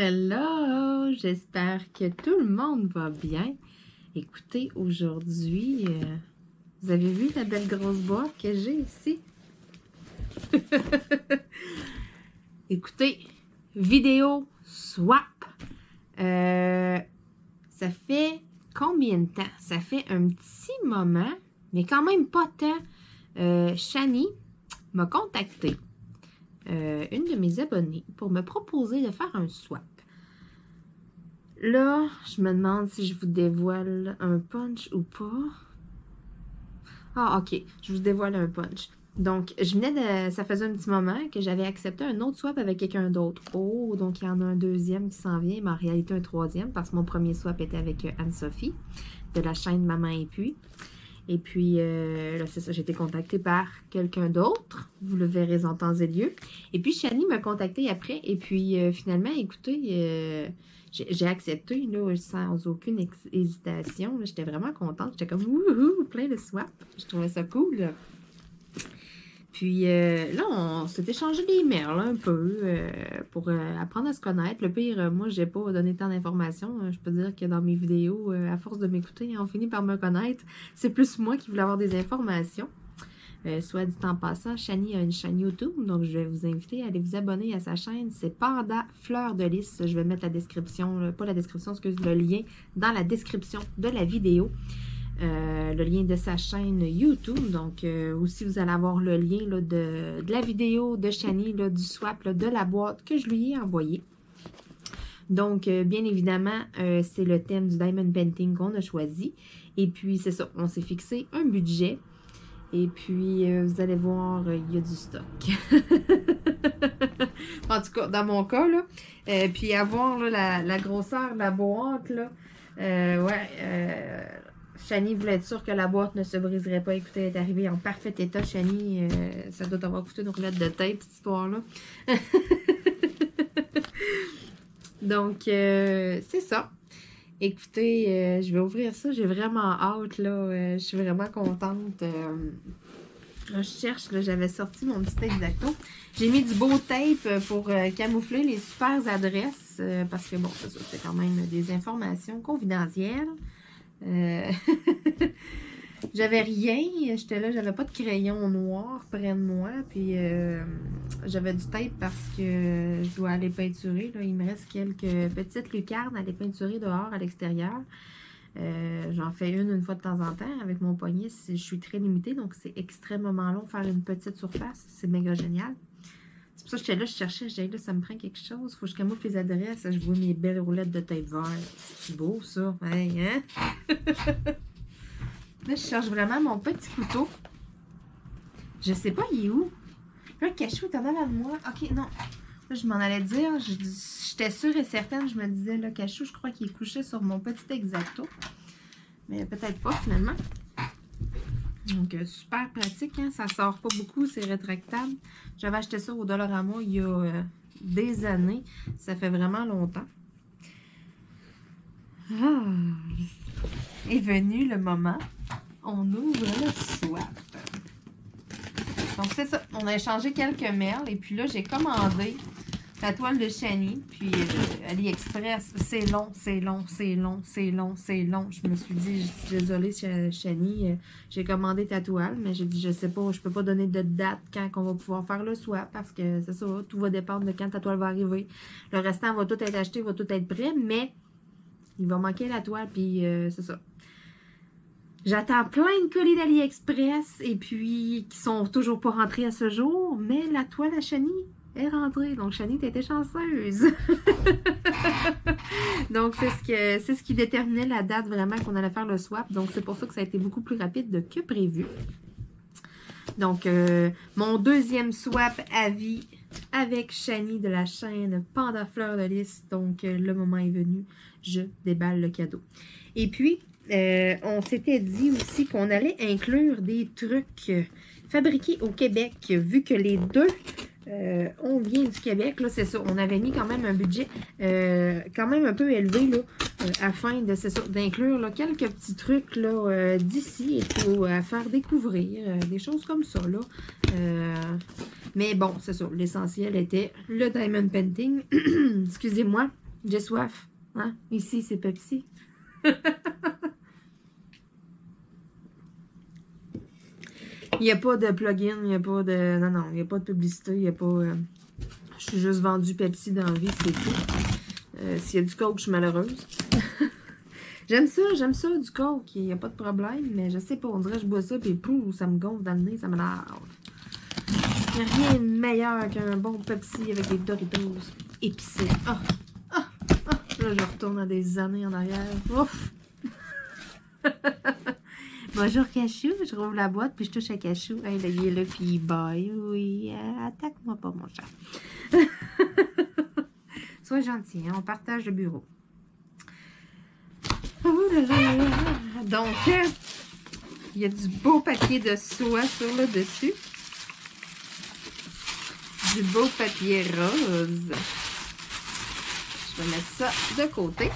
Hello! J'espère que tout le monde va bien. Écoutez, aujourd'hui, vous avez vu la belle grosse boîte que j'ai ici? Écoutez, vidéo swap. Ça fait combien de temps? Ça fait un petit moment, mais quand même pas tant. Shani m'a contacté, une de mes abonnées, pour me proposer de faire un swap. Là, je me demande si je vous dévoile un punch ou pas. Ah, ok, je vous dévoile un punch. Donc, ça faisait un petit moment que j'avais accepté un autre swap avec quelqu'un d'autre. Oh, donc il y en a un deuxième qui s'en vient, mais en réalité un troisième, parce que mon premier swap était avec Anne-Sophie, de la chaîne Maman et puis. Et puis, là, c'est ça, j'ai été contactée par quelqu'un d'autre. Vous le verrez en temps et lieu. Et puis, Shani m'a contactée après. Et puis, finalement, écoutez, j'ai accepté, là, sans aucune hésitation. J'étais vraiment contente. J'étais comme, wouhou, plein de swap. Je trouvais ça cool. Puis là, on s'est échangé des mails un peu pour apprendre à se connaître. Le pire, moi, j'ai pas donné tant d'informations. Je peux dire que dans mes vidéos, à force de m'écouter, on finit par me connaître. C'est plus moi qui voulais avoir des informations. Soit dit en passant, Shani a une chaîne YouTube, donc je vais vous inviter à aller vous abonner à sa chaîne. C'est Panda Fleur de Lys. Je vais mettre la description, pas la description, excusez, le lien dans la description de la vidéo. Le lien de sa chaîne YouTube. Donc, aussi, vous allez avoir le lien là, de la vidéo de Shani, là, du swap, là, de la boîte que je lui ai envoyée. Donc, bien évidemment, c'est le thème du Diamond Painting qu'on a choisi. Et puis, c'est ça, on s'est fixé un budget. Et puis, vous allez voir, il y a du stock. En tout cas, dans mon cas, là. Puis, avoir là, la grosseur de la boîte, là. Shani voulait être sûre que la boîte ne se briserait pas. Écoutez, elle est arrivée en parfait état. Shani, ça doit avoir coûté une roulette de tape, cette histoire-là. Donc, c'est ça. Écoutez, je vais ouvrir ça. J'ai vraiment hâte, là. Je suis vraiment contente. Là, je cherche, là, j'avais sorti mon petit Exacto. J'ai mis du beau tape pour camoufler les super adresses. Parce que, bon, c'est quand même des informations confidentielles. J'avais rien, j'étais là, j'avais pas de crayon noir près de moi, puis j'avais du tape parce que je dois aller peinturer, là. Il me reste quelques petites lucarnes à aller peinturer dehors à l'extérieur. J'en fais une fois de temps en temps avec mon poignet, je suis très limitée, donc c'est extrêmement long faire une petite surface, c'est méga génial. C'est pour ça que j'étais là, je cherchais, j'ai là, ça me prend quelque chose. Faut que je camoufle les adresses. Je vois mes belles roulettes de tape vert. C'est beau, ça. Hey, hein? Là, je cherche vraiment mon petit couteau. Je sais pas, il est où? Là, le cachou est en avant de moi. Ok, non. Là, je m'en allais dire. J'étais sûre et certaine. Je me disais, là, cachou, je crois qu'il est couché sur mon petit Exacto. Mais peut-être pas, finalement. Donc, super pratique, hein? Ça sort pas beaucoup, c'est rétractable. J'avais acheté ça au Dollarama il y a des années. Ça fait vraiment longtemps. Ah, est venu le moment. On ouvre le swap. Donc, c'est ça. On a échangé quelques mails. Et puis là, j'ai commandé la toile de Shani. Puis, AliExpress, c'est long, c'est long, c'est long, c'est long, c'est long. Je me suis dit, désolée, Shani, j'ai commandé ta toile, mais j'ai dit, je sais pas, je peux pas donner de date quand on va pouvoir faire le swap, parce que c'est ça, tout va dépendre de quand ta toile va arriver. Le restant va tout être acheté, va tout être prêt, mais il va manquer la toile, puis c'est ça. J'attends plein de colis d'AliExpress, et puis qui sont toujours pas rentrés à ce jour, mais la toile à Shani est rentrée. Donc, Shani, t'étais chanceuse. Donc, c'est ce qui déterminait la date vraiment qu'on allait faire le swap. Donc, c'est pour ça que ça a été beaucoup plus rapide que prévu. Donc, mon deuxième swap à vie avec Shani de la chaîne Panda Fleur de Lys. Donc, le moment est venu. Je déballe le cadeau. Et puis, on s'était dit aussi qu'on allait inclure des trucs fabriqués au Québec, vu que les deux... on vient du Québec, là, c'est ça. On avait mis quand même un budget quand même un peu élevé, là, afin de, c'est ça, d'inclure là, quelques petits trucs là, d'ici et pour faire découvrir des choses comme ça, là. Mais bon, c'est ça. L'essentiel était le Diamond Painting. Excusez-moi. J'ai soif. Hein? Ici, c'est Pepsi. Il n'y a pas de plugin, il n'y a pas de... Non, il n'y a pas de publicité, il n'y a pas... Je suis juste vendu Pepsi dans la vie, c'est tout. S'il y a du coke, je suis malheureuse. j'aime ça, du coke, il n'y a pas de problème, mais je sais pas, on dirait que je bois ça, puis pouf, ça me gonfle dans le nez, ça m'énerve. Il n'y a rien de meilleur qu'un bon Pepsi avec des Doritos épicés. Ah! Ah! Ah! Là, je retourne dans des années en arrière. Ouf! Bonjour Cachou, je rouvre la boîte puis je touche à Cachou. Hey, là, il est là puis il baille. Oui, attaque-moi pas mon chat. Sois gentil, hein, on partage le bureau. Oh là là là là. Donc, il y a du beau papier de soie sur le dessus. Du beau papier rose. Je vais mettre ça de côté.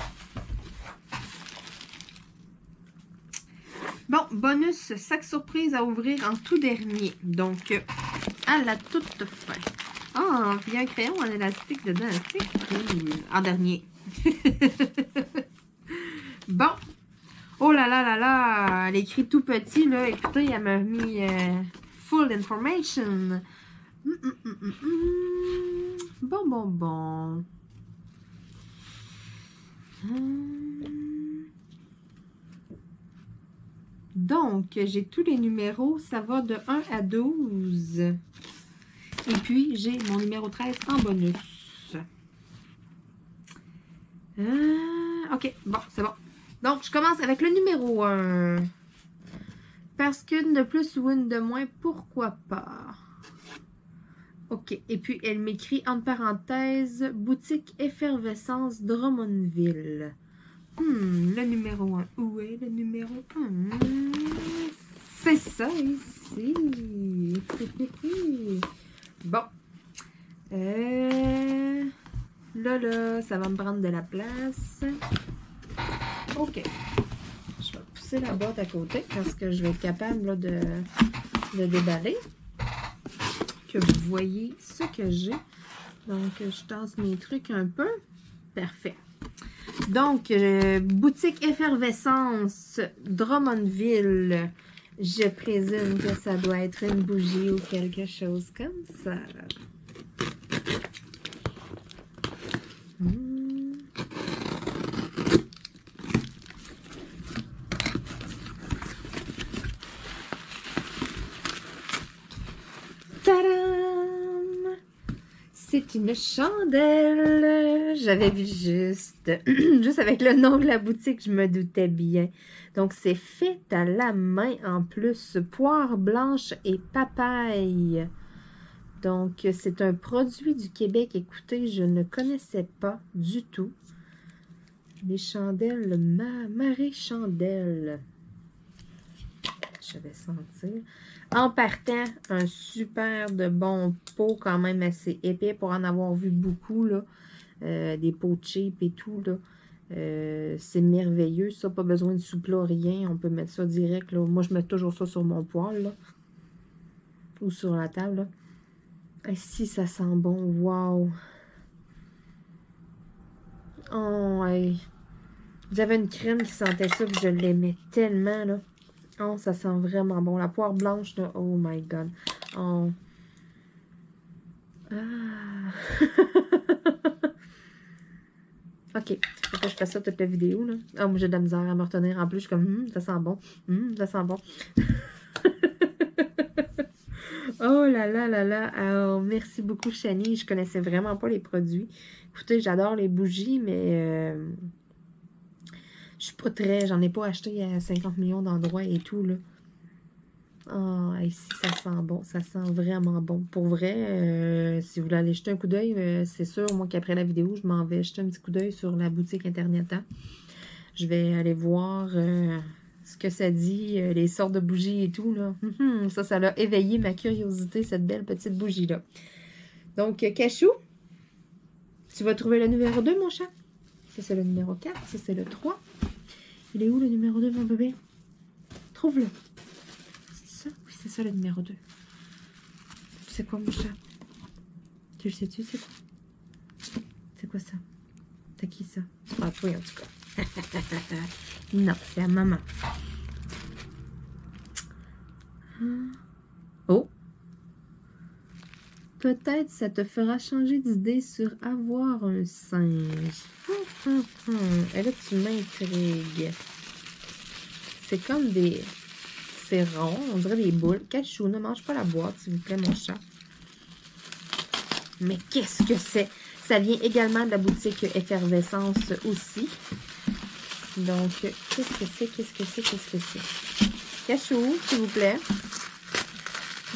Bon, bonus, sac surprise à ouvrir en tout dernier. Donc, à la toute fin. Ah, puis il y a un crayon en élastique dedans. C'est cool. En dernier. Bon. Oh là là là là. Elle écrit tout petit, là. Écoutez, elle m'a mis full information. Bon. Donc, j'ai tous les numéros. Ça va de 1 à 12. Et puis, j'ai mon numéro 13 en bonus. OK, bon, c'est bon. Donc, je commence avec le numéro 1. Parce qu'une de plus ou une de moins, pourquoi pas? OK, et puis elle m'écrit entre parenthèses « Boutique Effervescence Drummondville ». Le numéro 1. Où est le numéro 1? C'est ça ici. Bon. Là, ça va me prendre de la place. OK. Je vais pousser la boîte à côté parce que je vais être capable là, de déballer. Que vous voyez ce que j'ai. Donc, je tasse mes trucs un peu. Parfait. Donc, boutique Effervescence Drummondville. Je présume que ça doit être une bougie ou quelque chose comme ça. Tadam! C'est une chandelle. J'avais vu juste avec le nom de la boutique, je me doutais bien. Donc, c'est fait à la main en plus. Poire blanche et papaye. Donc, c'est un produit du Québec. Écoutez, je ne connaissais pas du tout. Les chandelles, Marie Chandelle. Je vais sentir. En partant, un super de bon pot quand même assez épais pour en avoir vu beaucoup, là. Des pots cheap et tout, là. C'est merveilleux, ça. Pas besoin de sous-plat, rien. On peut mettre ça direct, là. Moi, je mets toujours ça sur mon poêle, là. Ou sur la table, là. Et si ça sent bon, wow! Oh, hey. J'avais une crème qui sentait ça, puis je l'aimais tellement, là. Oh, ça sent vraiment bon. La poire blanche, là, oh my God. Oh. Ah. OK. Faut que je fasse ça toute la vidéo, là. Oh, moi, j'ai de la misère à me retenir. En plus, je suis comme, ça sent bon. Ça sent bon. Oh là là là là. Alors, merci beaucoup, Chani. Je connaissais vraiment pas les produits. Écoutez, j'adore les bougies, mais je suis pas très... J'en ai pas acheté à 50 millions d'endroits et tout, là. Ah, ici, ça sent bon. Ça sent vraiment bon. Pour vrai, si vous voulez aller jeter un coup d'œil, c'est sûr, moi, qu'après la vidéo, je m'en vais jeter un petit coup d'œil sur la boutique Internet. Hein. Je vais aller voir ce que ça dit, les sortes de bougies et tout, là. Ça l'a éveillé ma curiosité, cette belle petite bougie-là. Donc, Cachou, tu vas trouver le numéro 2, mon chat. Ça, c'est le numéro 4. Ça, c'est le 3. Il est où, le numéro 2, mon bébé? Trouve-le. Oui, c'est ça le numéro 2. C'est quoi, mon chat? Tu le sais-tu, c'est quoi? C'est quoi ça? C'est qui ça? Ah, toi, en tout cas. Non, c'est à maman. Oh! Peut-être ça te fera changer d'idée sur avoir un singe. Et là, tu m'intrigues. C'est comme des... C'est rond, on dirait des boules. Cachou, ne mange pas la boîte, s'il vous plaît, mon chat. Mais qu'est-ce que c'est? Ça vient également de la boutique Effervescence aussi. Donc, qu'est-ce que c'est? Qu'est-ce que c'est? Qu'est-ce que c'est? Cachou, s'il vous plaît.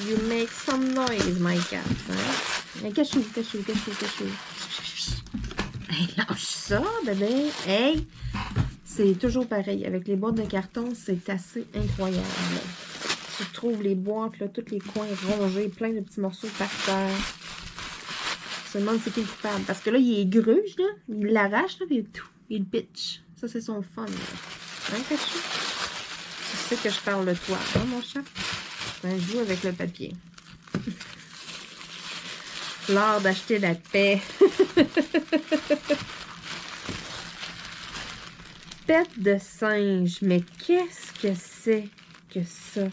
You make some noise, my cat. Hein? Cachou, cachou, cachou, cachou. Hey, lâche ça, bébé. Hey! C'est toujours pareil. Avec les boîtes de carton, c'est assez incroyable. Tu trouves les boîtes, là, tous les coins rongés, plein de petits morceaux par terre. Je me demande c'est qui le coupable. Parce que là, il est gruge, là. Il l'arrache, là, et tout. Il pitch. Ça, c'est son fun. Là. Hein, Cachou? Tu sais que je parle de toi, hein, mon chat? Ben, je joue avec le papier. L'art d'acheter la paix. Tête de singe. Mais qu'est-ce que c'est que ça?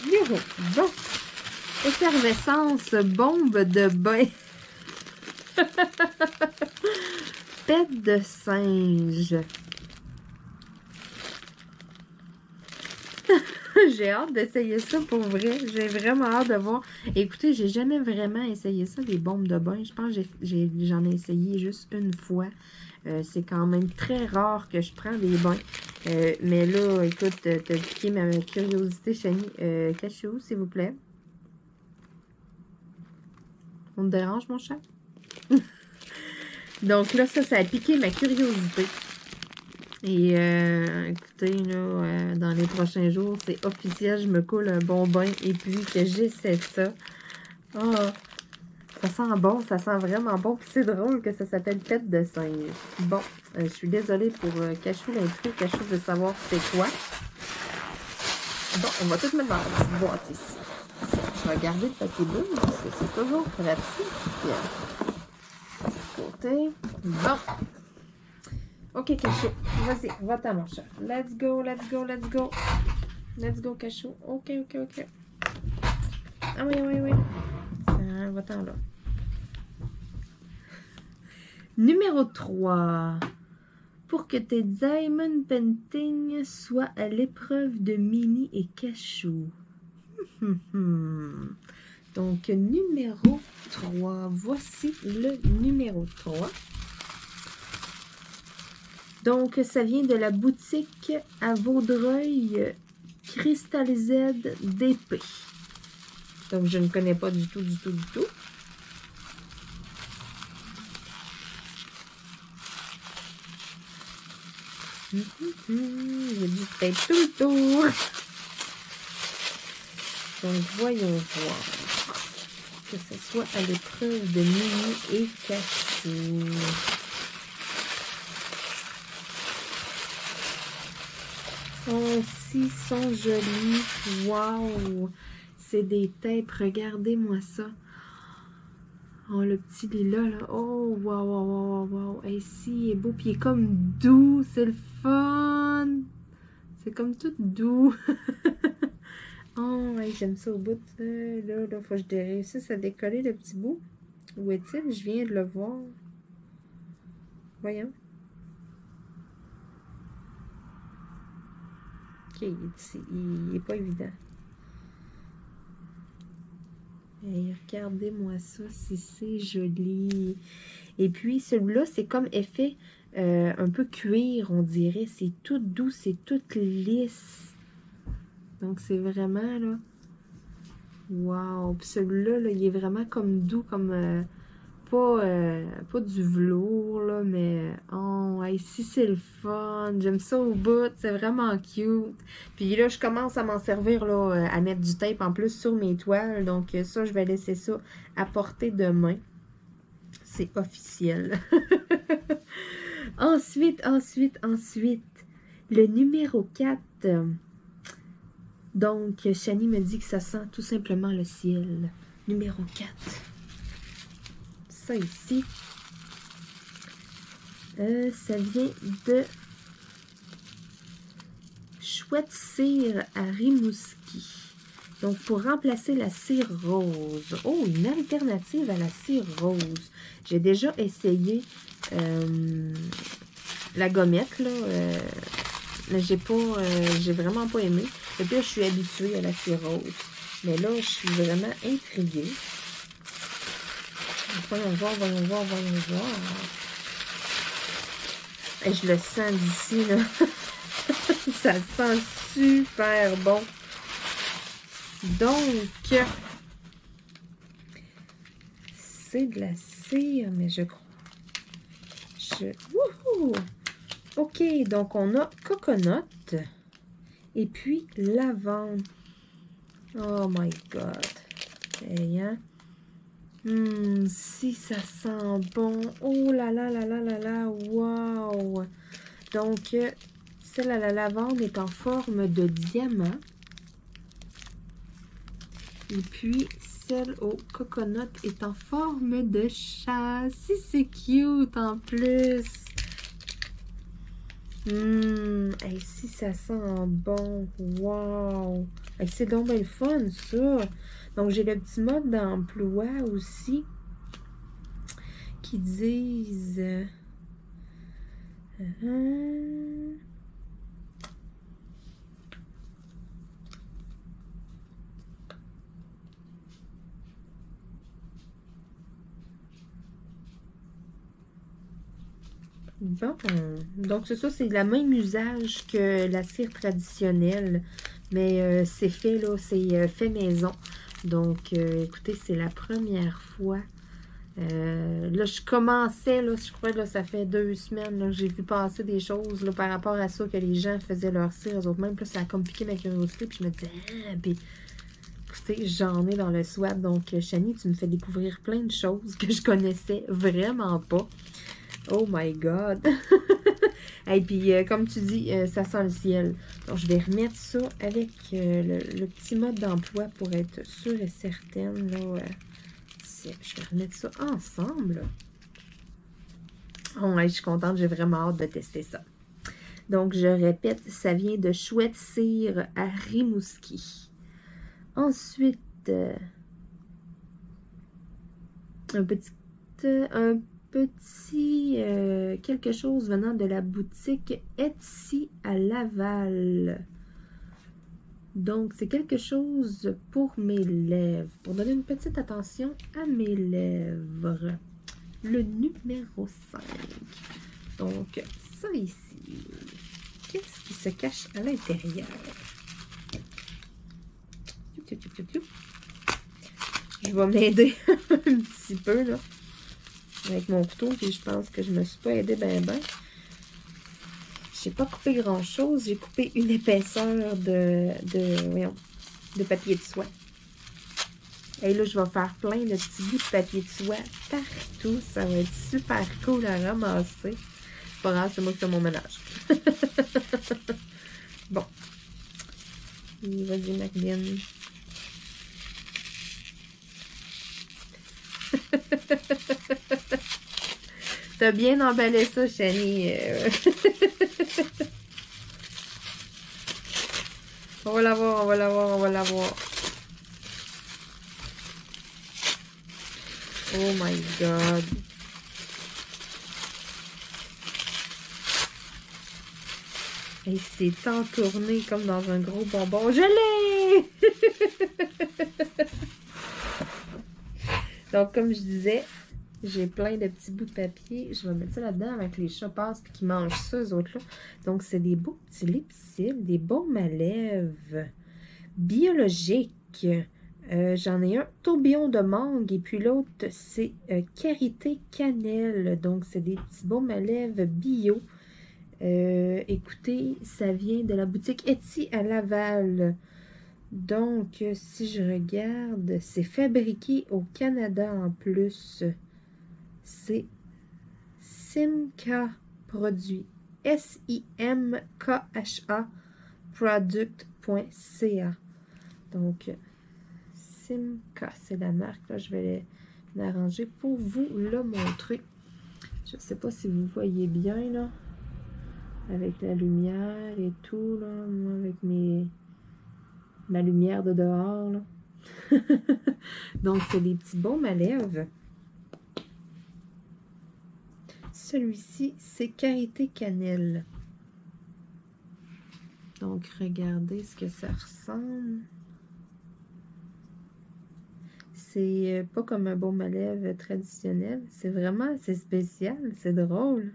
Yo, bon. Effervescence, bombe de bain. Tête de singe. J'ai hâte d'essayer ça pour vrai. J'ai vraiment hâte de voir. Écoutez, j'ai jamais vraiment essayé ça, des bombes de bain. Je pense que j'en ai essayé juste une fois. C'est quand même très rare que je prends des bains. Mais là, écoute, t'as piqué ma curiosité, Chani. Cachou, s'il vous plaît. On te dérange, mon chat? Donc là, ça a piqué ma curiosité. Et écoutez, là, dans les prochains jours, c'est officiel, je me coule un bon bain et puis que j'essaie ça. Oh, ça sent bon, ça sent vraiment bon. Puis c'est drôle que ça s'appelle tête de singe. Bon, je suis désolée pour Cachou l'intrus. Cachou veut savoir c'est quoi. Bon, on va tout mettre dans la petite boîte ici. Je vais garder le papier bleu parce que c'est toujours pratique. Côté. Bon. Ok, Cachou. Vas-y, va-t'en, mon chat. Let's go, let's go, let's go. Let's go, Cachou. Ok, ok, ok. Ah oui, oui, oui. Va-t'en là. Numéro 3. Pour que tes diamond paintings soient à l'épreuve de Minnie et Cachou. Donc, numéro 3. Voici le numéro 3. Donc, ça vient de la boutique à Vaudreuil Crystal Z d'épée. Donc, je ne connais pas du tout, du tout, du tout. Il y a du tape tout le tour. Donc, voyons voir. Que ce soit à l'épreuve de Minnie et Cachou. Oh, si sont jolis. Waouh! C'est des tapes. Regardez-moi ça. Oh, le petit lilas, là. Oh, waouh, waouh, waouh, waouh. Et si, il est beau. Puis il est comme doux. C'est le fun. C'est comme tout doux. Oh, ouais, j'aime ça au bout. Là, faut que je réussisse à décoller le petit bout. Où est-il? Je viens de le voir. Voyons. Ok, il n'est pas évident. Et regardez-moi ça, si c'est joli. Et puis, celui-là, c'est comme effet un peu cuir, on dirait. C'est tout doux, c'est tout lisse. Donc, c'est vraiment, là... Wow! Puis celui-là, là, il est vraiment comme doux, comme... pas du velours, là, mais... Oh, ici, c'est le fun. J'aime ça au bout. C'est vraiment cute. Puis là, je commence à m'en servir, là, à mettre du tape en plus sur mes toiles. Donc, ça, je vais laisser ça à portée de main. C'est officiel. Ensuite, Le numéro 4. Donc, Shani me dit que ça sent tout simplement le ciel. Numéro 4. Ça ici. Ça vient de Chouette cire à Rimouski. Donc, pour remplacer la cire rose. Oh, une alternative à la cire rose. J'ai déjà essayé la gommette, là. Mais j'ai vraiment pas aimé. Et puis, je suis habituée à la cire rose. Mais là, je suis vraiment intriguée. Voyons voir. Et je le sens d'ici, là. Ça sent super bon. Donc, c'est de la cire, mais je crois. Wouhou! OK, donc on a coconut et puis lavande. Oh my God! Et, hein? Si ça sent bon. Oh là là là là là là! Wow! Donc, celle à la lavande est en forme de diamant. Et puis, celle au coconut est en forme de chat. Si c'est cute en plus! Hey, si ça sent bon! Wow! Hey, c'est donc bien le fun, ça! Donc, j'ai le petit mode d'emploi aussi qui disent... Bon, donc c'est ça, c'est le même usage que la cire traditionnelle, mais c'est fait, là, c'est fait maison. Donc, écoutez, c'est la première fois. Là, je commençais, là, je crois, là, ça fait 2 semaines, là, j'ai vu passer des choses, là, par rapport à ça, que les gens faisaient leur cire, eux autres même, puis là, ça a comme piqué ma curiosité, puis je me disais, puis, écoutez, j'en ai dans le swap. Donc, Shani, tu me fais découvrir plein de choses que je connaissais vraiment pas. Oh my God! Et puis, comme tu dis, ça sent le ciel. Donc, je vais remettre ça avec le petit mode d'emploi pour être sûre et certaine. Là, je vais remettre ça ensemble. Oh, ouais, je suis contente. J'ai vraiment hâte de tester ça. Donc, je répète, ça vient de Chouette cire à Rimouski. Ensuite, un petit quelque chose venant de la boutique Etsy à Laval. Donc, c'est quelque chose pour mes lèvres. Pour donner une petite attention à mes lèvres. Le numéro 5. Donc, ça ici. Qu'est-ce qui se cache à l'intérieur? Je vais m'aider un petit peu, là, avec mon couteau, puis je pense que je me suis pas aidée ben. J'ai pas coupé grand-chose. J'ai coupé une épaisseur de papier de soie. Et là, je vais faire plein de petits bouts de papier de soie partout. Ça va être super cool à ramasser. C'est pas grave, c'est moi qui fais mon ménage. Bon. Vas-y, Maclean. T'as bien emballé ça, Shani. On va la voir, on va la voir, on va la voir. Oh my God. Et c'est entourné comme dans un gros bonbon. Je l'ai! Donc, comme je disais, j'ai plein de petits bouts de papier. Je vais mettre ça là-dedans avec les chats passent et qui mangent ça, eux autres-là. Donc, c'est des beaux petits lipsils, des baumes à lèvres biologiques. J'en ai un tourbillon de mangue et puis l'autre, c'est karité cannelle. Donc, c'est des petits baumes à lèvres bio. Écoutez, ça vient de la boutique Etsy à Laval. Donc, si je regarde, c'est fabriqué au Canada en plus. C'est Simca Produit. SIMKHA product.ca. Donc, Simca, c'est la marque. Là, je vais l'arranger pour vous le montrer. Je ne sais pas si vous voyez bien, là, avec la lumière et tout, là, moi, avec ma lumière de dehors, là. Donc, c'est des petits baumes à lèvres. Celui-ci, c'est Karité Cannelle. Donc, regardez ce que ça ressemble. C'est pas comme un baume à lèvres traditionnel. C'est vraiment assez spécial. C'est drôle.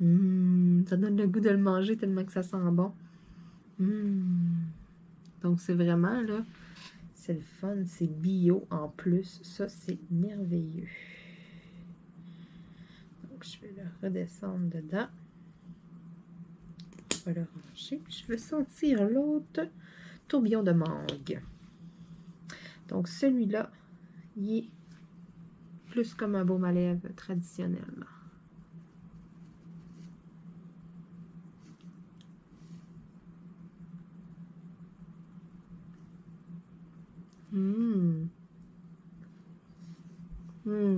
Ça donne le goût de le manger tellement que ça sent bon. Donc, c'est vraiment, là, c'est le fun. C'est bio en plus. Ça, c'est merveilleux. Donc, je vais le redescendre dedans. Je vais le ranger. Je veux sentir l'autre tourbillon de mangue. Donc, celui-là, il est plus comme un baume à lèvres traditionnel.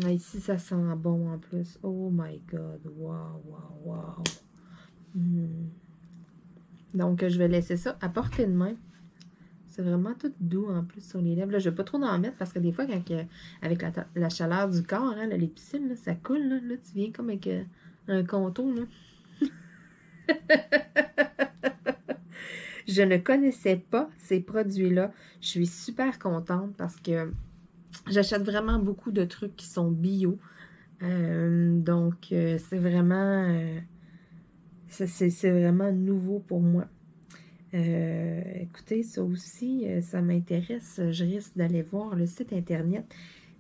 Ici, ça sent bon en plus. Oh my God. Wow, wow, wow. Donc, je vais laisser ça à portée de main. C'est vraiment tout doux en plus sur les lèvres. Là, je ne vais pas trop en mettre parce que des fois, avec la chaleur du corps, hein, les piscines, là, ça coule. Là, tu viens comme avec un contour. Là. Je ne connaissais pas ces produits-là. Je suis super contente parce que j'achète vraiment beaucoup de trucs qui sont bio. Donc, c'est vraiment, c'est vraiment nouveau pour moi. Écoutez, ça aussi, ça m'intéresse. Je risque d'aller voir le site Internet.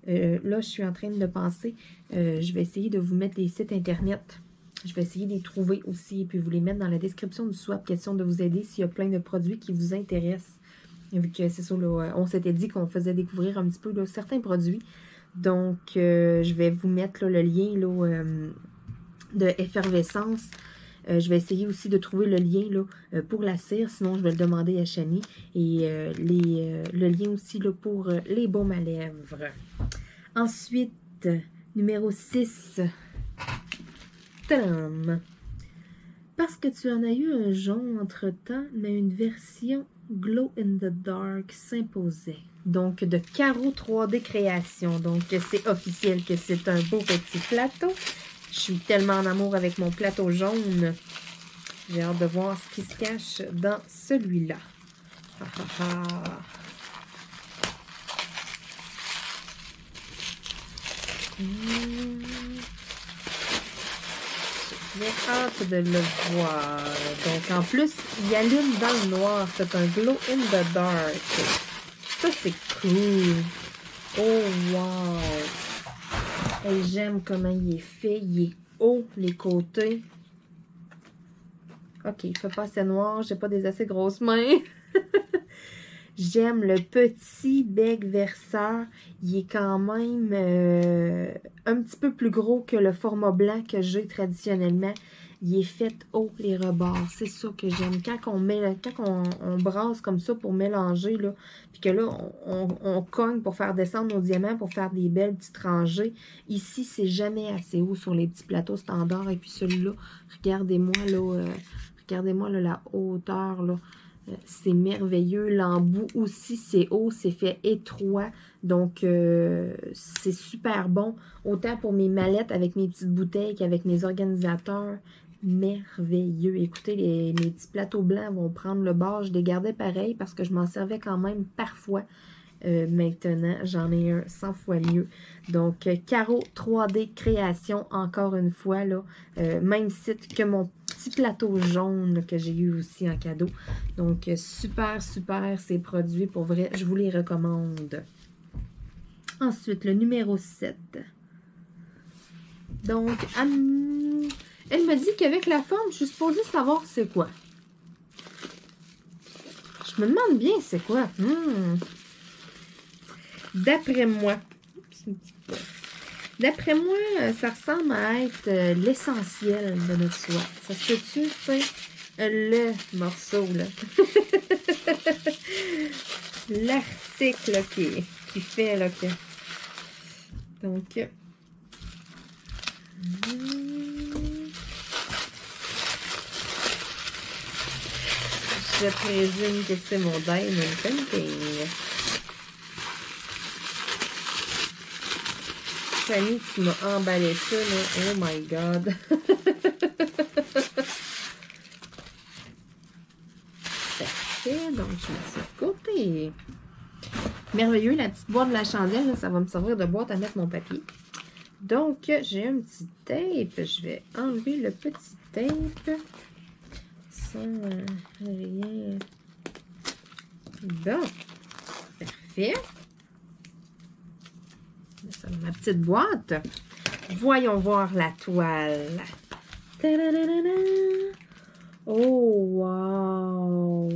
Là, je suis en train de penser, je vais essayer de vous mettre les sites Internet. Je vais essayer de les trouver aussi et puis vous les mettre dans la description du swap. Question de vous aider s'il y a plein de produits qui vous intéressent. Vu que c'est ça, là, on s'était dit qu'on faisait découvrir un petit peu là, certains produits. Donc, je vais vous mettre là, le lien là, de effervescence. Je vais essayer aussi de trouver le lien là, pour la cire, sinon je vais le demander à Chani. Et le lien aussi là, pour les baumes à lèvres. Ensuite, numéro 6. Tadam! Parce que tu en as eu un jaune entre-temps, mais une version Glow in the Dark s'imposait. Donc, de Caro 3D Création. Donc, c'est officiel que c'est un beau petit plateau. Je suis tellement en amour avec mon plateau jaune. J'ai hâte de voir ce qui se cache dans celui-là. J'ai hâte de le voir. Donc, en plus, il allume dans le noir. C'est un glow in the dark. Ça, c'est cool. Oh, wow. Et j'aime comment il est fait. Il est haut, les côtés. OK, il ne fait pas assez noir. J'ai pas des assez grosses mains. J'aime le petit bec verseur. Il est quand même un petit peu plus gros que le format blanc que j'ai traditionnellement. Il est fait haut les rebords. C'est ça que j'aime. Quand on brasse comme ça pour mélanger, là, puis que là, on cogne pour faire descendre nos diamants, pour faire des belles petites rangées. Ici, c'est jamais assez haut sur les petits plateaux standards. Et puis celui-là, regardez-moi là, la hauteur, là. C'est merveilleux. L'embout aussi, c'est haut, c'est fait étroit. Donc, c'est super bon. Autant pour mes mallettes avec mes petites bouteilles qu'avec mes organisateurs. Merveilleux. Écoutez, mes petits plateaux blancs vont prendre le bord. Je les gardais pareil parce que je m'en servais quand même parfois. Maintenant, j'en ai un 100 fois mieux. Donc, Caro 3D Création, encore une fois, là, même site que mon petit plateau jaune là, que j'ai eu aussi en cadeau. Donc, super, super ces produits. Pour vrai, je vous les recommande. Ensuite, le numéro 7. Donc, elle me dit qu'avec la forme, je suis supposée savoir c'est quoi. Je me demande bien c'est quoi. D'après moi, D'après moi, ça ressemble à être l'essentiel de notre soie. Ça se peut-tu, tu sais, le morceau, là. L'article là, qui fait, là, que... Donc... Je présume que c'est mon Diamond Painting. Fanny, tu m'as emballé ça, là. Oh my God. Parfait. Donc, je mets ça de côté. Merveilleux. La petite boîte de la chandelle, là, ça va me servir de boîte à mettre mon papier. Donc, j'ai un petit tape. Je vais enlever le petit tape. Sans rien. Bon. Parfait. Ça, ma petite boîte. Voyons voir la toile. Ta-da-da-da-da. Oh, wow!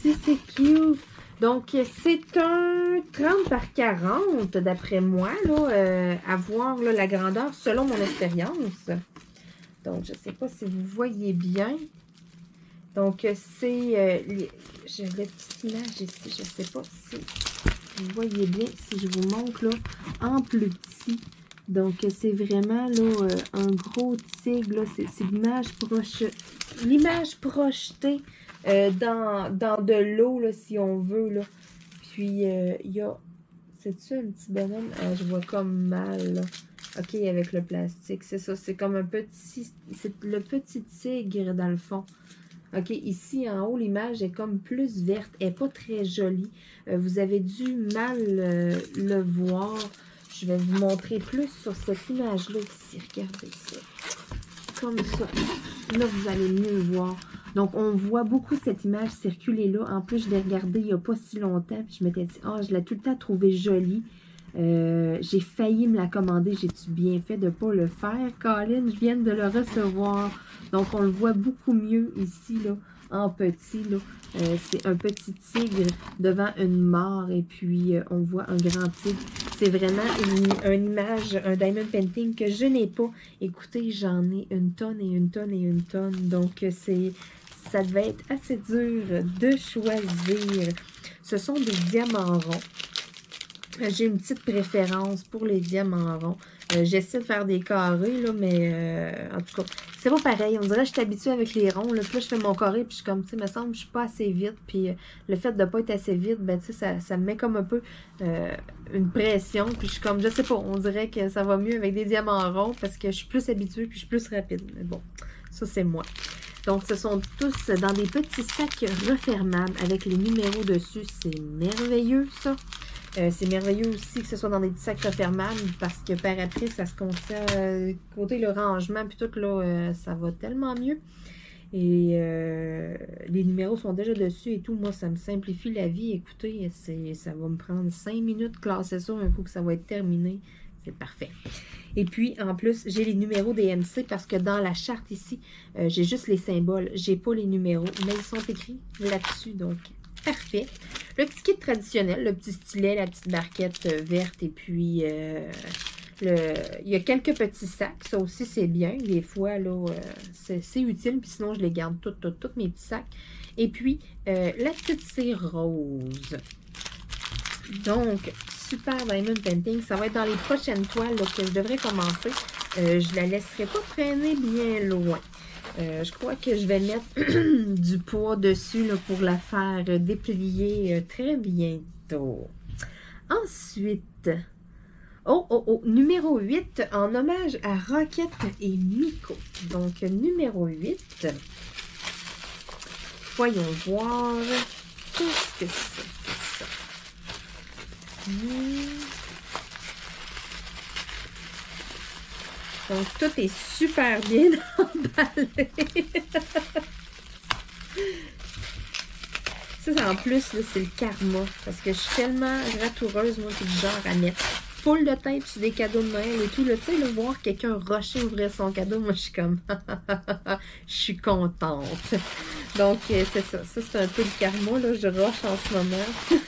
C'est cute! Donc, c'est un 30 par 40, d'après moi, là, à voir là, la grandeur selon mon expérience. Donc, je ne sais pas si vous voyez bien. Donc, c'est... j'ai la petite image ici. Je ne sais pas si vous voyez bien, si je vous montre là, en plus petit. Donc, c'est vraiment là, un gros tigre. C'est l'image projetée dans de l'eau, si on veut. Là. Puis, il y a... C'est-tu un petit bonhomme? Je vois comme mal, là. OK, avec le plastique. C'est ça, c'est comme un petit... C'est le petit tigre, dans le fond. OK, ici, en haut, l'image est comme plus verte. Elle n'est pas très jolie. Vous avez dû mal le voir. Je vais vous montrer plus sur cette image-là ici. Regardez ça. Comme ça. Là, vous allez mieux voir. Donc, on voit beaucoup cette image circuler là. En plus, je l'ai regardée il n'y a pas si longtemps. Puis je m'étais dit, oh, je l'ai tout le temps trouvée jolie. J'ai failli me la commander. J'ai-tu bien fait de ne pas le faire? Colin, je viens de le recevoir. Donc, on le voit beaucoup mieux ici, là, en petit. Là. C'est un petit tigre devant une mare. Et puis, on voit un grand tigre. C'est vraiment une image, un diamond painting que je n'ai pas. Écoutez, j'en ai une tonne et une tonne et une tonne. Donc, ça devait être assez dur de choisir. Ce sont des diamants ronds. J'ai une petite préférence pour les diamants ronds. J'essaie de faire des carrés, là, mais en tout cas, c'est pas pareil. On dirait que je suis habituée avec les ronds. Là, puis là, je fais mon carré, puis je suis comme, tu sais, me semble que je suis pas assez vite. Puis le fait de ne pas être assez vite, ben, tu sais, ça me met comme un peu une pression. Puis je suis comme, je sais pas, on dirait que ça va mieux avec des diamants ronds parce que je suis plus habituée, puis je suis plus rapide. Mais bon, ça, c'est moi. Donc, ce sont tous dans des petits sacs refermables avec les numéros dessus. C'est merveilleux, ça. C'est merveilleux aussi que ce soit dans des petits sacs refermables parce que par après, ça se conserve. Côté le rangement, puis tout, là, ça va tellement mieux. Et les numéros sont déjà dessus et tout. Moi, ça me simplifie la vie. Écoutez, ça va me prendre 5 minutes de classer ça un coup que ça va être terminé. C'est parfait. Et puis, en plus, j'ai les numéros des MC parce que dans la charte ici, j'ai juste les symboles. J'ai pas les numéros, mais ils sont écrits là-dessus. Donc, parfait. Le petit kit traditionnel, le petit stylet, la petite barquette verte et puis il y a quelques petits sacs. Ça aussi, c'est bien. Des fois, là, c'est utile. Puis sinon, je les garde tous mes petits sacs. Et puis, la petite cire rose. Donc, super diamond painting. Ça va être dans les prochaines toiles là, que je devrais commencer. Je la laisserai pas traîner bien loin. Je crois que je vais mettre du poids dessus là, pour la faire déplier très bientôt. Ensuite, numéro 8, en hommage à Rocket et Miko. Donc, numéro 8. Voyons voir. Qu'est-ce que c'est ça? Donc, tout est super bien emballé. Ça, en plus, c'est le karma. Parce que je suis tellement ratoureuse, moi, du genre à mettre full de tête sur des cadeaux de Noël et tout. Tu sais, voir quelqu'un rusher ouvrir son cadeau, moi, je suis comme... je suis contente. Donc, c'est ça. Ça, c'est un peu le karma, là. Je rush en ce moment.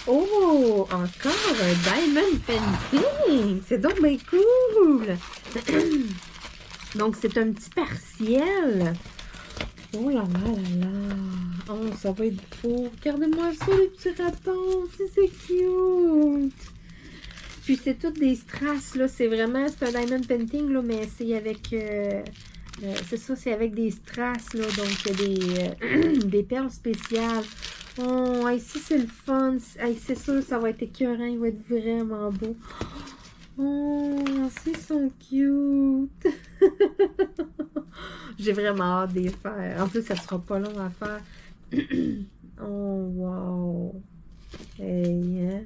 Oh, encore un diamond painting. C'est donc bien cool. Donc, c'est un petit partiel. Oh là là là là. Oh, ça va être beau. Regardez-moi ça, les petits ratons. C'est cute. Puis, c'est toutes des strass, là. C'est vraiment, c'est un diamond painting, là, mais c'est avec... c'est ça, c'est avec des strass, là. Donc, des perles spéciales. Oh, ici, c'est le fun. C'est sûr, ça va être écœurant. Il va être vraiment beau. Oh, c'est sont cute. J'ai vraiment hâte de les faire. En plus, ça sera pas long à faire. Oh, wow. Hey, hein?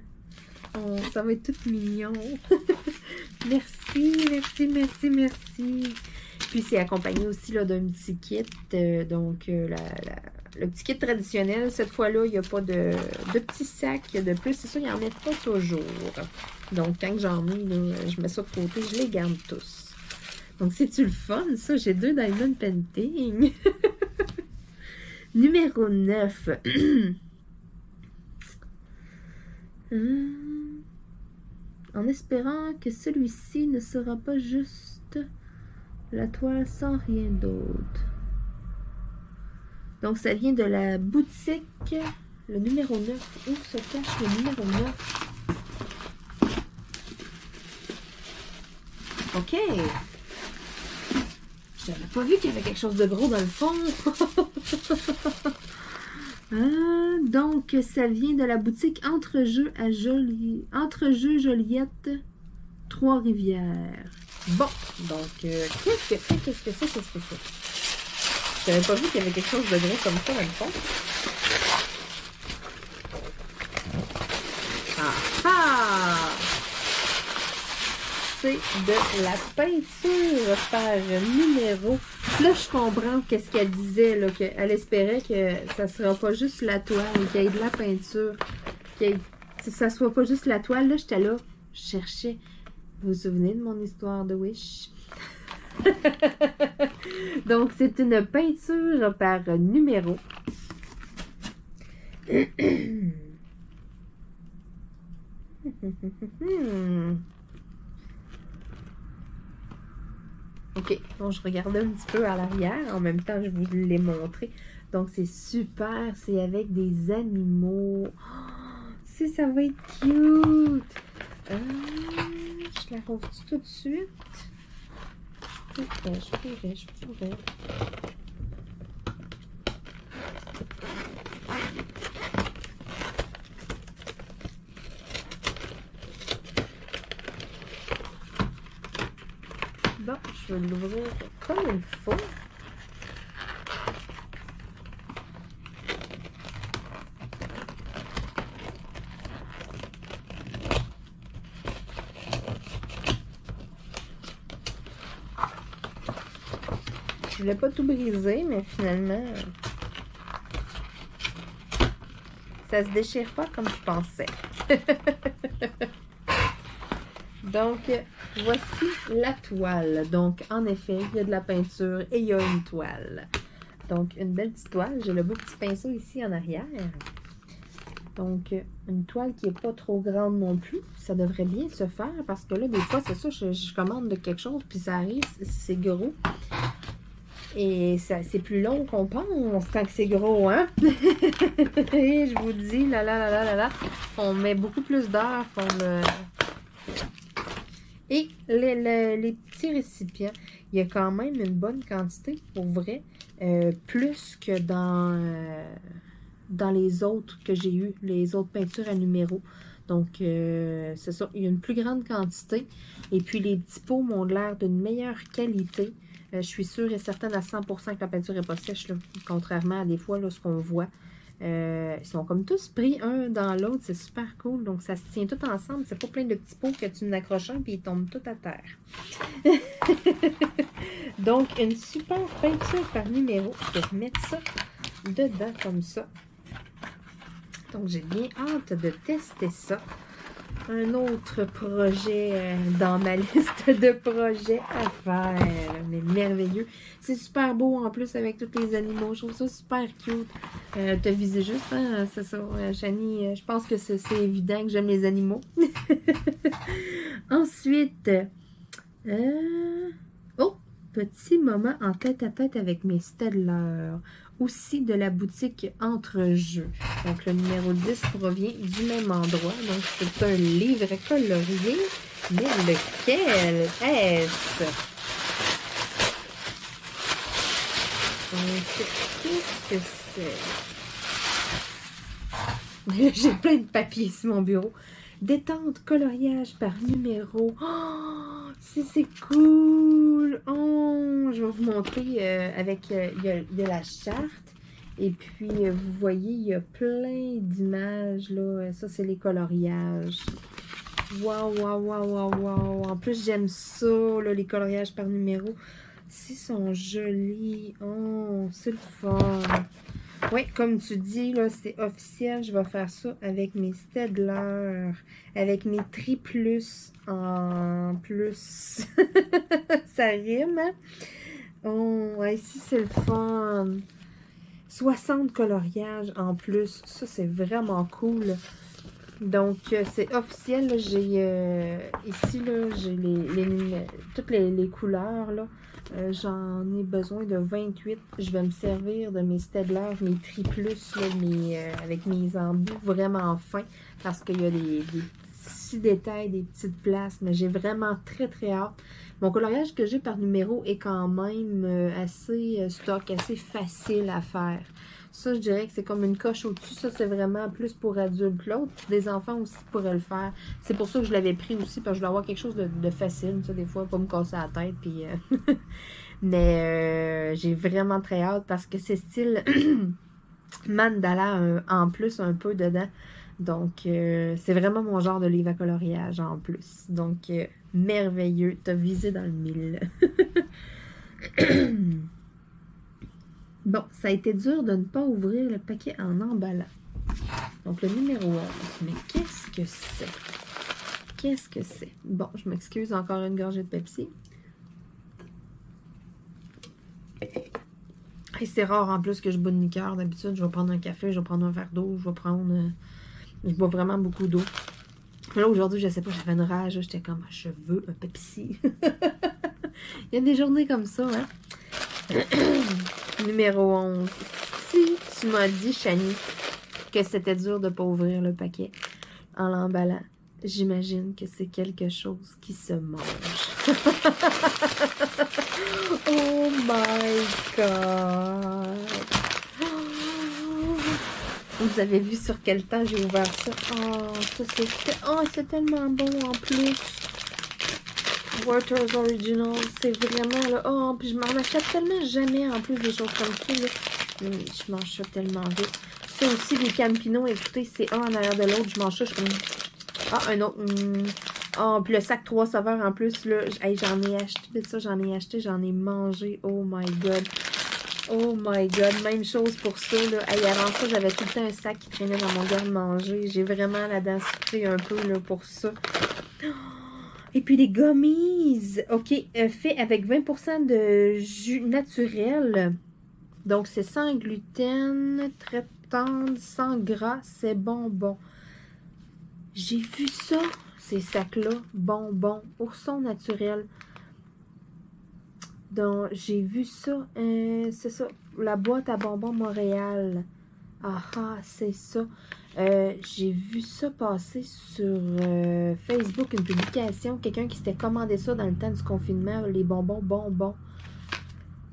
Oh, ça va être tout mignon. Merci, merci, merci, merci. Puis, c'est accompagné aussi d'un petit kit. Donc, le petit kit traditionnel, cette fois-là, il n'y a pas de petits sacs de plus. C'est ça, il n'y en a pas toujours. Donc, quand j'en ai, là, je mets ça de côté, je les garde tous. Donc, c'est-tu le fun, ça? J'ai 2 diamond painting. Numéro 9. En espérant que celui-ci ne sera pas juste la toile sans rien d'autre. Donc, ça vient de la boutique, le numéro 9. Où se cache le numéro 9? OK. Je n'avais pas vu qu'il y avait quelque chose de gros dans le fond. Donc, ça vient de la boutique Entre-Jeux Joliette, Trois-Rivières. Bon, donc, qu'est-ce que c'est? Je n'avais pas vu qu'il y avait quelque chose de gros comme ça dans le fond. Ah! C'est de la peinture par numéro. Là, je comprends qu'est-ce qu'elle disait, là, qu'elle espérait que ça ne sera pas juste la toile, qu'il y ait de la peinture, que ça soit pas juste la toile. Là, j'étais là, je cherchais. Vous vous souvenez de mon histoire de Wish? Donc, c'est une peinture par numéro. OK, donc je regardais un petit peu à l'arrière. En même temps, je vous l'ai montré. Donc, c'est super. C'est avec des animaux. Oh, ça va être cute. Je la rouvre tout de suite. Je pourrais. Bon, je vais l'ouvrir comme il faut. Je voulais pas tout briser, mais finalement, ça se déchire pas comme je pensais. Donc, voici la toile. Donc, en effet, il y a de la peinture et il y a une toile. Donc, une belle petite toile. J'ai le beau petit pinceau ici en arrière. Donc, une toile qui n'est pas trop grande non plus. Ça devrait bien se faire parce que là, des fois, c'est ça, je commande de quelque chose puis ça arrive, c'est gros. Et c'est plus long qu'on pense quand c'est gros, hein? Et je vous dis, là, on met beaucoup plus d'heures pour le... Et les petits récipients, il y a quand même une bonne quantité, pour vrai, plus que dans les autres que j'ai eu, les autres peintures à numéro. Donc, c'est ça, il y a une plus grande quantité. Et puis, les petits pots m'ont l'air d'une meilleure qualité. Je suis sûre et certaine à 100% que la peinture n'est pas sèche, là, contrairement à des fois, là, ce qu'on voit. Ils sont comme tous pris un dans l'autre, c'est super cool. Donc, ça se tient tout ensemble. C'est pas plein de petits pots que tu n'accroches un puis ils tombent tout à terre. Donc, une super peinture par numéro. Je vais remettre ça dedans comme ça. Donc, j'ai bien hâte de tester ça. Un autre projet dans ma liste de projets à faire. Mais merveilleux. C'est super beau en plus avec tous les animaux. Je trouve ça super cute. T'as visé juste, hein? C'est ça, Shani. Je pense que c'est évident que j'aime les animaux. Ensuite, oh, petit moment en tête-à-tête avec mes Stedler. Aussi de la boutique Entre-Jeux. Donc, le numéro 10 provient du même endroit. Donc, c'est un livre colorié. Mais lequel est-ce? Qu'est-ce que c'est? J'ai plein de papiers sur mon bureau. Détente, coloriage par numéro. Oh, c'est cool. Oh, je vais vous montrer avec, il y a la charte. Et puis, vous voyez, il y a plein d'images, là. Ça, c'est les coloriages. Waouh, waouh, waouh, waouh, waouh. En plus, j'aime ça, là, les coloriages par numéro. Ils sont jolis. Oh, c'est le fun. Oui, comme tu dis, là, c'est officiel. Je vais faire ça avec mes Stedler, avec mes Triplus en plus. Ça rime, hein? Oh, ouais, ici, c'est le fun. 60 coloriages en plus. Ça, c'est vraiment cool. Donc, c'est officiel. J'ai ici, là, j'ai toutes les couleurs, là. J'en ai besoin de 28. Je vais me servir de mes Stedler, mes Triplus, là, avec mes embouts vraiment fins, parce qu'il y a des petits détails, des petites places, mais j'ai vraiment très, très hâte. Mon coloriage que j'ai par numéro est quand même assez stock, assez facile à faire. Ça, je dirais que c'est comme une coche au-dessus. Ça, c'est vraiment plus pour adultes. L'autre, des enfants aussi pourraient le faire. C'est pour ça que je l'avais pris aussi, parce que je voulais avoir quelque chose de facile, ça, des fois, pas me casser la tête. Puis, mais j'ai vraiment très hâte parce que c'est style mandala en plus un peu dedans. Donc, c'est vraiment mon genre de livre à coloriage en plus. Donc, merveilleux. T'as visé dans le mille. Bon, ça a été dur de ne pas ouvrir le paquet en emballant. Donc, le numéro 11. Mais qu'est-ce que c'est? Qu'est-ce que c'est? Bon, je m'excuse, encore une gorgée de Pepsi. Et c'est rare en plus que je bois de liqueur. D'habitude, je vais prendre un café, je vais prendre un verre d'eau, je vais prendre... je bois vraiment beaucoup d'eau. Mais là, aujourd'hui, je sais pas, j'avais une rage. J'étais comme, je veux un Pepsi. Il y a des journées comme ça, hein? Numéro 11. Si tu m'as dit, Shani, que c'était dur de ne pas ouvrir le paquet en l'emballant, j'imagine que c'est quelque chose qui se mange. Oh my God! Vous avez vu sur quel temps j'ai ouvert ça? Oh, ça c'est tellement bon en plus. Werther's Original, c'est vraiment là. Oh, puis je m'en achète tellement jamais en plus des choses comme ça. Là. Je mange ça tellement vite. Ça aussi, des Campino, écoutez, c'est un en arrière de l'autre. Je mange ça, je suis comme. Ah, un autre. Oh, puis le sac 3 saveurs en plus, là. Hey, j'en ai acheté ça, j'en ai mangé. Oh my God. Oh my God, même chose pour ça, là. Hey, avant ça, j'avais tout le temps un sac qui traînait dans mon garde-manger. J'ai vraiment la densité un peu, là, pour ça. Et puis les gummies, ok, fait avec 20% de jus naturel. Donc c'est sans gluten, très tendre, sans gras, c'est bonbon. J'ai vu ça, ces sacs-là, bonbons, ourson naturel. Donc j'ai vu ça, c'est ça, la boîte à bonbons Montréal. Ah, c'est ça. J'ai vu ça passer sur Facebook, une publication, quelqu'un qui s'était commandé ça dans le temps du confinement, les bonbons.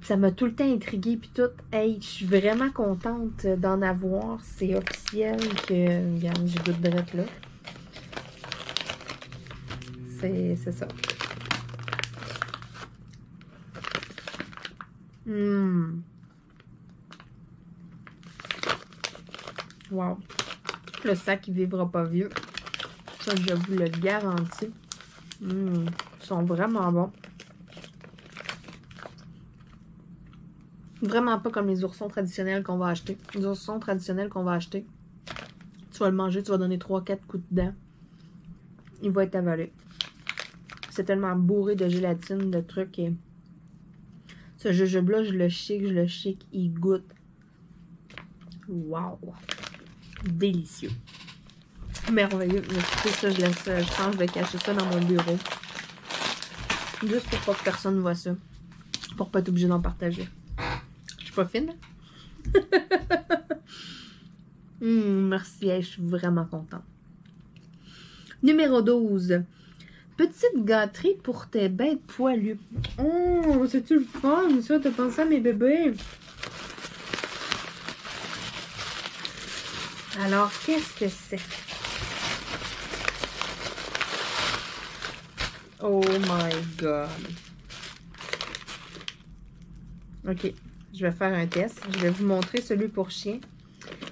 Ça m'a tout le temps intriguée, puis tout. Hey, je suis vraiment contente d'en avoir. C'est officiel que, regarde, j'ai goût de drette là. C'est ça. Wow. Le sac, il vivra pas vieux. Ça, je vous le garantis. Ils sont vraiment bons. Vraiment pas comme les oursons traditionnels qu'on va acheter. Les oursons traditionnels qu'on va acheter, tu vas le manger, tu vas donner 3-4 coups de dents. il va être avalé. C'est tellement bourré de gélatine, de trucs. Et ce jujube-là, je le shake, il goûte. Wow! Délicieux. Merveilleux. Écoutez, ça, je pense que je vais cacher ça dans mon bureau. Juste pour pas que personne voit ça. Pour pas être obligé d'en partager. Je suis pas fine? Merci, je suis vraiment contente. Numéro 12. Petite gâterie pour tes bêtes poilues. Oh, c'est-tu le fun, ça? T'as pensé à mes bébés? Alors, qu'est-ce que c'est? Oh my God. OK, je vais faire un test. Je vais vous montrer celui pour chien.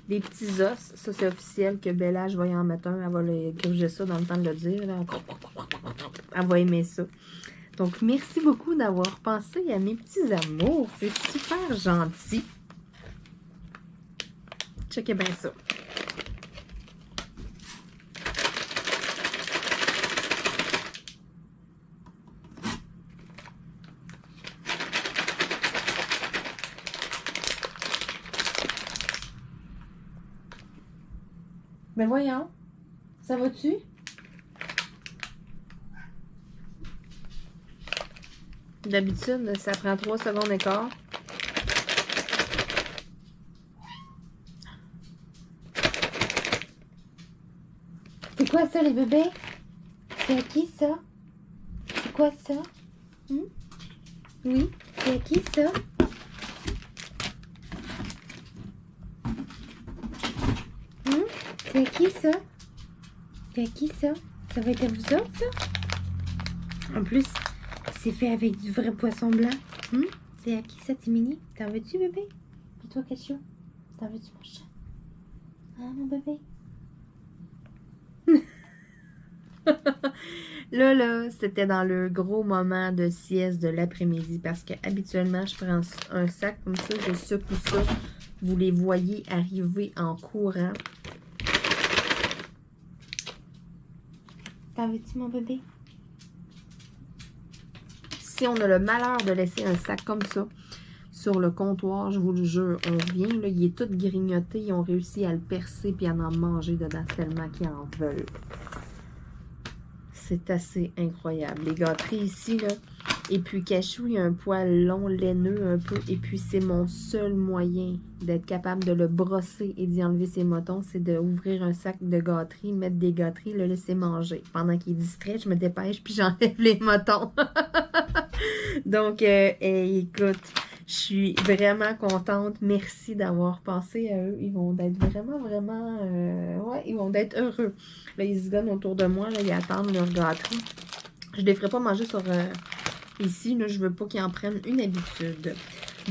Des petits os. Ça, c'est officiel que Bella, je vais y en mettre un. Elle va le gruger ça dans le temps de le dire. Là. Elle va aimer ça. Donc, merci beaucoup d'avoir pensé à mes petits amours. C'est super gentil. Checkez bien ça. Mais voyons, ça va-tu? D'habitude, ça prend 3 secondes et quart. C'est quoi ça, les bébés? C'est à qui, ça? C'est quoi ça? Oui, c'est à qui, ça? C'est à qui, ça? C'est à qui, ça? Ça va être à vous autres, ça? En plus, c'est fait avec du vrai poisson blanc. C'est à qui, ça, Timini? T'en veux-tu, bébé? Et toi, Cachio? T'en veux-tu, mon chat? Hein, mon bébé? Là, c'était dans le gros moment de sieste de l'après-midi parce que habituellement, je prends un sac comme ça, je secoue ça. Vous les voyez arriver en courant. T'en veux-tu, mon bébé? Si on a le malheur de laisser un sac comme ça sur le comptoir, je vous le jure, on vient, là, il est tout grignoté, ils ont réussi à le percer puis à en manger dedans tellement qu'ils en veulent. C'est assez incroyable. Les gâteries ici, là. Et puis, Cachou, il y a un poil long, laineux un peu. Et puis, c'est mon seul moyen d'être capable de le brosser et d'y enlever ses motons. C'est d'ouvrir un sac de gâteries, mettre des gâteries, le laisser manger. Pendant qu'il est distrait, je me dépêche puis j'enlève les motons. Donc, écoute, je suis vraiment contente. Merci d'avoir pensé à eux. Ils vont être vraiment, ouais, ils vont être heureux. Là, ils se gonnent autour de moi. Là, ils attendent leur gâterie. Je ne les ferai pas manger sur ici. Là, je veux pas qu'ils en prennent une habitude.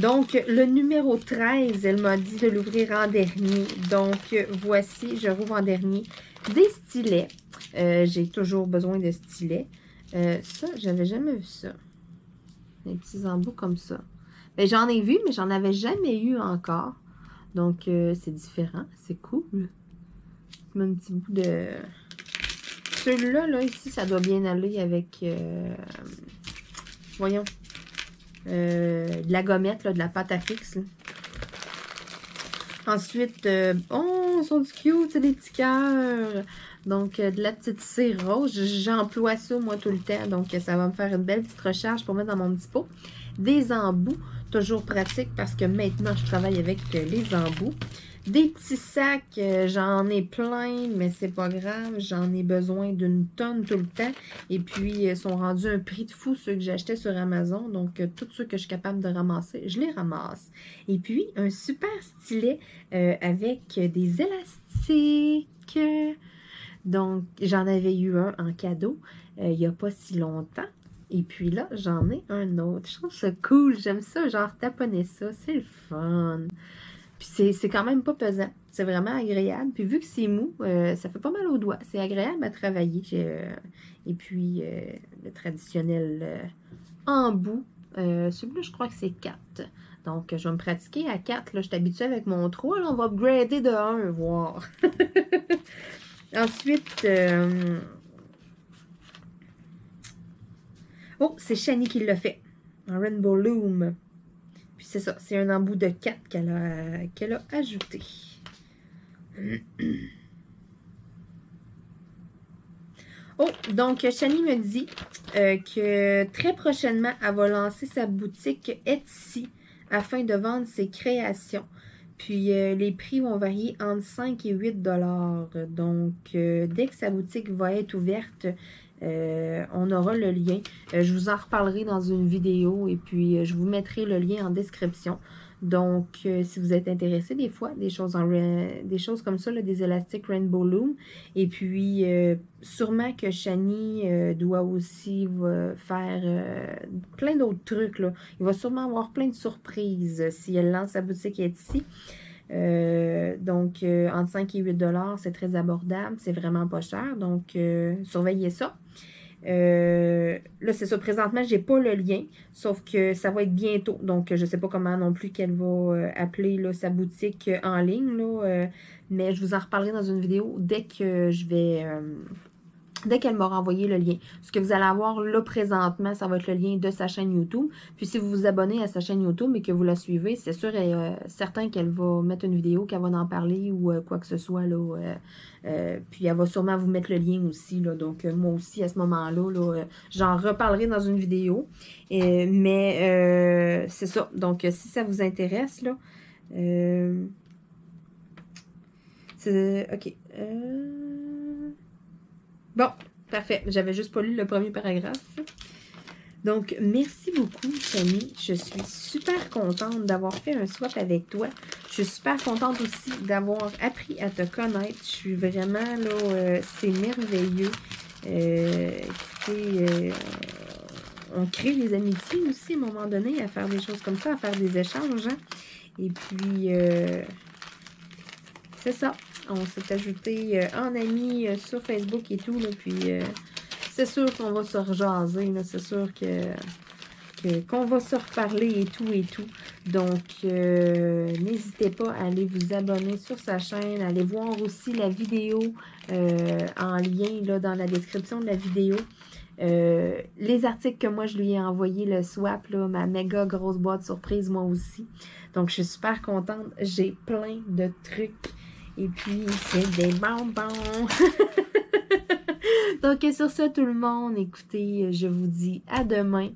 Donc, le numéro 13, elle m'a dit de l'ouvrir en dernier. Donc, voici, je rouvre en dernier des stylets. J'ai toujours besoin de stylets. Ça, j'avais jamais vu ça. Des petits embouts comme ça. Ben, j'en ai vu, mais j'en avais jamais eu encore. Donc, c'est différent. C'est cool. Un petit bout de... Celui-là, là, ici, ça doit bien aller avec... voyons. De la gommette, là, de la pâte à fixe. Là. Ensuite, oh, ils sont du cute, c'est des petits cœurs. Donc, de la petite cire rose. J'emploie ça, moi, tout le temps. Donc, ça va me faire une belle petite recharge pour mettre dans mon petit pot. Des embouts, toujours pratique parce que maintenant, je travaille avec les embouts. Des petits sacs, j'en ai plein, mais c'est pas grave. J'en ai besoin d'une tonne tout le temps. Et puis, ils sont rendus un prix de fou, ceux que j'achetais sur Amazon. Donc, tous ceux que je suis capable de ramasser, je les ramasse. Et puis, un super stylet avec des élastiques. Donc, j'en avais eu un en cadeau il n'y a pas si longtemps. Et puis là, j'en ai un autre. Je trouve ça cool. J'aime ça, genre taponner ça. C'est le fun. Puis c'est quand même pas pesant. C'est vraiment agréable. Puis vu que c'est mou, ça fait pas mal aux doigts. C'est agréable à travailler. Et puis, le traditionnel embout. Celui-là, je crois que c'est 4. Donc, je vais me pratiquer à 4. Là, je suis habituée avec mon 3. Là, on va upgrader de 1, voir. Ensuite, Oh, c'est Shani qui l'a fait. Un Rainbow Loom. Puis c'est ça, c'est un embout de 4 qu'elle a ajouté. Oh, donc Shani me dit que très prochainement, elle va lancer sa boutique Etsy afin de vendre ses créations. Puis les prix vont varier entre 5 et 8 $. Donc, dès que sa boutique va être ouverte, on aura le lien. Je vous en reparlerai dans une vidéo et puis je vous mettrai le lien en description. Donc, si vous êtes intéressé des fois, des choses comme ça, là, des élastiques Rainbow Loom. Et puis, sûrement que Shani doit aussi faire plein d'autres trucs, là. Il va sûrement avoir plein de surprises si elle lance sa boutique Etsy. Donc, entre 5 et 8 $, c'est très abordable. C'est vraiment pas cher. Donc, surveillez ça. Là, c'est ça. Présentement, j'ai pas le lien, sauf que ça va être bientôt. Donc, je sais pas comment non plus qu'elle va appeler là, sa boutique en ligne. Là, mais je vous en reparlerai dans une vidéo dès que je vais... dès qu'elle m'aura envoyé le lien. Ce que vous allez avoir là présentement, ça va être le lien de sa chaîne YouTube. Puis si vous vous abonnez à sa chaîne YouTube et que vous la suivez, c'est sûr et certain qu'elle va mettre une vidéo, qu'elle va en parler ou quoi que ce soit. Là, puis elle va sûrement vous mettre le lien aussi. Là, donc moi aussi, à ce moment-là, là, j'en reparlerai dans une vidéo. Mais c'est ça. Donc si ça vous intéresse, là... OK. Bon, parfait. J'avais juste pas lu le premier paragraphe. Donc, merci beaucoup, Shani. Je suis super contente d'avoir fait un swap avec toi. Je suis super contente aussi d'avoir appris à te connaître. Je suis vraiment, là, c'est merveilleux. Écoutez, on crée des amitiés aussi, à un moment donné, à faire des choses comme ça, à faire des échanges. Hein? Et puis, c'est ça. On s'est ajouté en amis sur Facebook et tout. Là, puis, c'est sûr qu'on va se rejaser. C'est sûr qu'on va se reparler et tout et tout. Donc, n'hésitez pas à aller vous abonner sur sa chaîne. Allez voir aussi la vidéo en lien là, dans la description de la vidéo. Les articles que moi je lui ai envoyé, le swap, là, ma méga grosse boîte surprise, moi aussi. Donc, je suis super contente. J'ai plein de trucs. Et puis, c'est des bonbons. Donc, sur ça, tout le monde, écoutez, je vous dis à demain.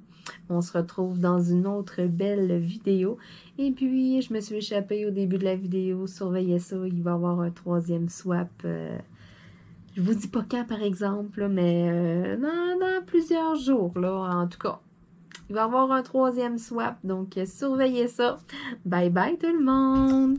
On se retrouve dans une autre belle vidéo. Et puis, je me suis échappée au début de la vidéo. Surveillez ça, il va y avoir un troisième swap. Je vous dis pas quand, par exemple, mais dans plusieurs jours, là, en tout cas. Il va y avoir un troisième swap, donc surveillez ça. Bye bye tout le monde!